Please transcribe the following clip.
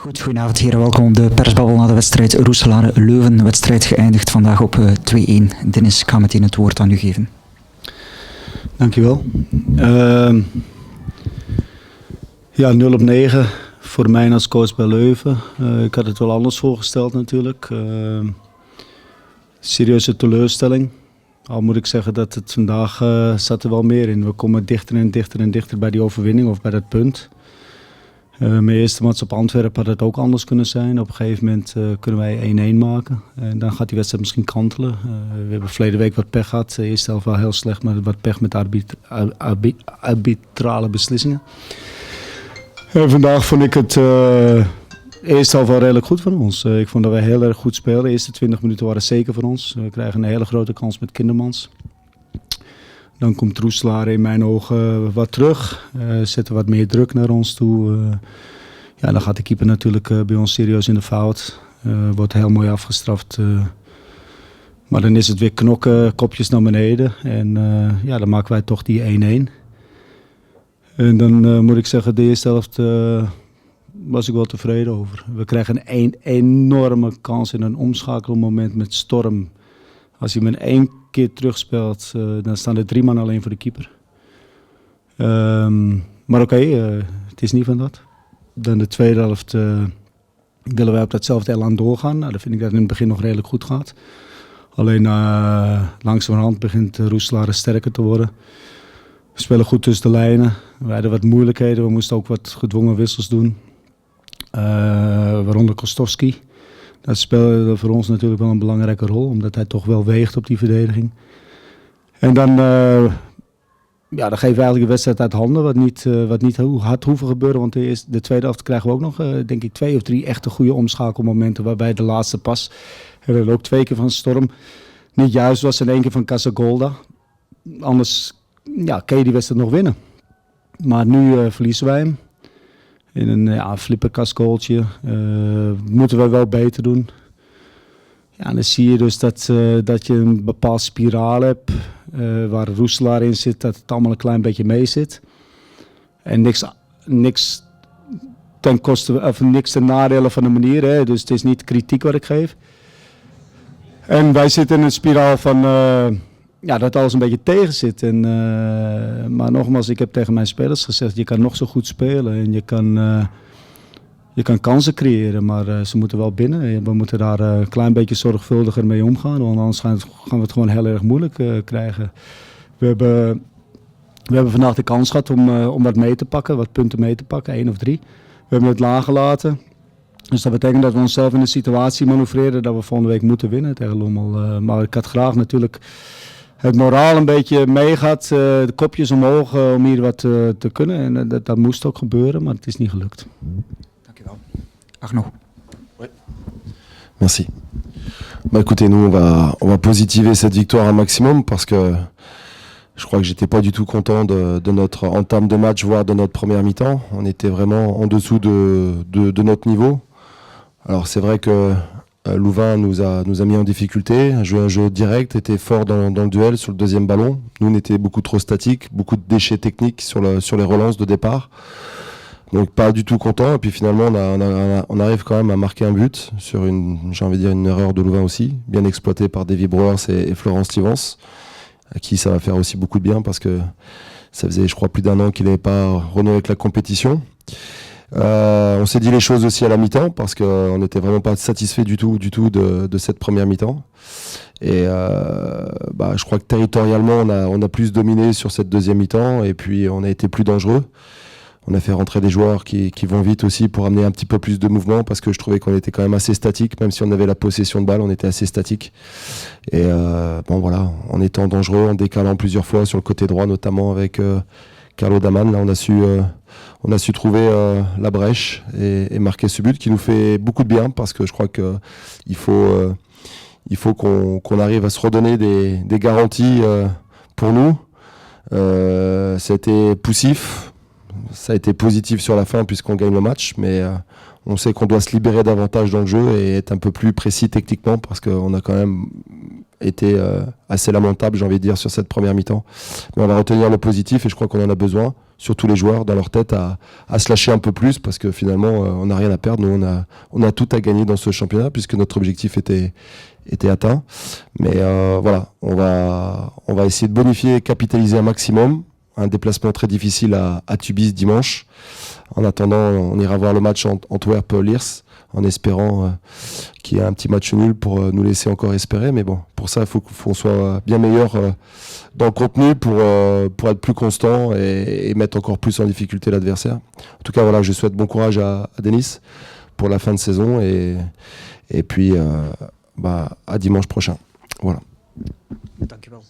Goed, goedenavond heren, welkom op de persbabbel na de wedstrijd Roeselare-Leuven. De wedstrijd geëindigd vandaag op 2-1. Dennis, ik ga meteen het woord aan u geven. Dankjewel. Ja, 0-9 voor mij als coach bij Leuven. Ik had het wel anders voorgesteld natuurlijk. Serieuze teleurstelling. Al moet ik zeggen dat het vandaag zat er wel meer in. We komen dichter en dichter en dichter bij die overwinning of bij dat punt. Mijn eerste match op Antwerpen had het ook anders kunnen zijn. Op een gegeven moment kunnen wij 1-1 maken. En dan gaat die wedstrijd misschien kantelen. We hebben verleden week wat pech gehad. De eerste helft wel heel slecht, maar wat pech met arbitrale beslissingen. En vandaag vond ik het eerste helft wel redelijk goed van ons. Ik vond dat wij heel erg goed spelen. De eerste 20 minuten waren zeker voor ons. We krijgen een hele grote kans met Kindermans. Dan komt Roeselare in mijn ogen wat terug. Zetten wat meer druk naar ons toe. Ja, dan gaat de keeper natuurlijk bij ons serieus in de fout. Wordt heel mooi afgestraft. Maar dan is het weer knokken, kopjes naar beneden. En ja, dan maken wij toch die 1-1. En dan moet ik zeggen, de eerste helft was ik wel tevreden over. We krijgen een enorme kans in een omschakelmoment met Storm. Als hij met 1 keer terugspeelt, dan staan er 3 man alleen voor de keeper. Maar oké, het is niet van dat. Dan de tweede helft willen wij op datzelfde elan doorgaan. Nou, dan vind ik dat het in het begin nog redelijk goed gaat. Alleen langzamerhand begint Roeselare sterker te worden. We spelen goed tussen de lijnen. We hadden wat moeilijkheden. We moesten ook wat gedwongen wissels doen. Waaronder Kostovski. Dat speelde voor ons natuurlijk wel een belangrijke rol, omdat hij toch wel weegt op die verdediging. En dan, ja, dan geven we eigenlijk de wedstrijd uit handen, wat niet had hoeven gebeuren. Want de tweede helft krijgen we ook nog, denk ik, 2 of 3 echte goede omschakelmomenten. Waarbij de laatste pas, hebben we ook 2 keer van Storm, niet juist was en 1 keer van Casagolda. Anders kun je die wedstrijd nog winnen. Maar nu verliezen wij hem. In een flipperkastgoaltje. Moeten we wel beter doen. Ja, dan zie je dus dat je een bepaald spiraal hebt. Waar Roeselare in zit, dat het allemaal een klein beetje mee zit. En niks ten koste, of niks ten nadele van de manier. Hè. Dus het is niet kritiek wat ik geef. En wij zitten in een spiraal van dat alles een beetje tegen zit. Maar nogmaals, ik heb tegen mijn spelers gezegd, je kan nog zo goed spelen en je kan kansen creëren, maar ze moeten wel binnen. We moeten daar een klein beetje zorgvuldiger mee omgaan, want anders gaan we het gewoon heel erg moeilijk krijgen. We hebben vandaag de kans gehad om wat mee te pakken, wat punten mee te pakken, 1 of 3. We hebben het laag gelaten. Dus dat betekent dat we onszelf in een situatie manoeuvreren dat we volgende week moeten winnen tegen Lommel. Maar ik had graag natuurlijk het moraal een beetje meegaat, de kopjes omhoog om hier wat te kunnen. En dat moest ook gebeuren, maar het is niet gelukt. Dankjewel. Arnaud. Oui. Merci. Bah écoutez, nous on va positiver cette victoire un maximum parce que je crois que j'étais pas du tout content de notre entame de match, voire de notre première mi-temps. On était vraiment en dessous de notre niveau. Alors c'est vrai que Louvain nous a mis en difficulté, a joué un jeu direct, était fort dans le duel sur le deuxième ballon. Nous on était beaucoup trop statiques, beaucoup de déchets techniques sur les relances de départ. Donc pas du tout content, et puis finalement on arrive quand même à marquer un but sur une erreur de Louvain aussi, bien exploitée par Davy Brewers et Florent Stevens, à qui ça va faire aussi beaucoup de bien parce que ça faisait je crois plus d'1 an qu'il n'avait pas renoué avec la compétition. On s'est dit les choses aussi à la mi-temps parce qu'on n'était vraiment pas satisfait du tout de cette première mi-temps. Et je crois que territorialement on a plus dominé sur cette deuxième mi-temps et puis on a été plus dangereux. On a fait rentrer des joueurs qui vont vite aussi pour amener un petit peu plus de mouvement parce que je trouvais qu'on était quand même assez statique, même si on avait la possession de balle, on était assez statique. Et en étant dangereux, en décalant plusieurs fois sur le côté droit, notamment avec Carlo Daman, là on a su trouver la brèche et marquer ce but qui nous fait beaucoup de bien parce que je crois que il faut qu'on arrive à se redonner des garanties pour nous. C'était poussif. ça a été positif sur la fin puisqu'on gagne le match, mais on sait qu'on doit se libérer davantage dans le jeu et être un peu plus précis techniquement parce qu'on a quand même été assez lamentable, j'ai envie de dire, sur cette première mi-temps. Mais on va retenir le positif et je crois qu'on en a besoin, surtout les joueurs, dans leur tête, à se lâcher un peu plus parce que finalement, on n'a rien à perdre. Nous, on a tout à gagner dans ce championnat puisque notre objectif était atteint. Mais voilà, on va essayer de bonifier et capitaliser un maximum. Un déplacement très difficile à Tubize dimanche. En attendant, on ira voir le match Antwerp-Liers en espérant qu'il y ait un petit match nul pour nous laisser encore espérer. Mais bon, pour ça, il faut qu'on soit bien meilleur dans le contenu pour être plus constant et mettre encore plus en difficulté l'adversaire. En tout cas, voilà, je souhaite bon courage à Denis pour la fin de saison et puis à dimanche prochain. Voilà. Dankjewel.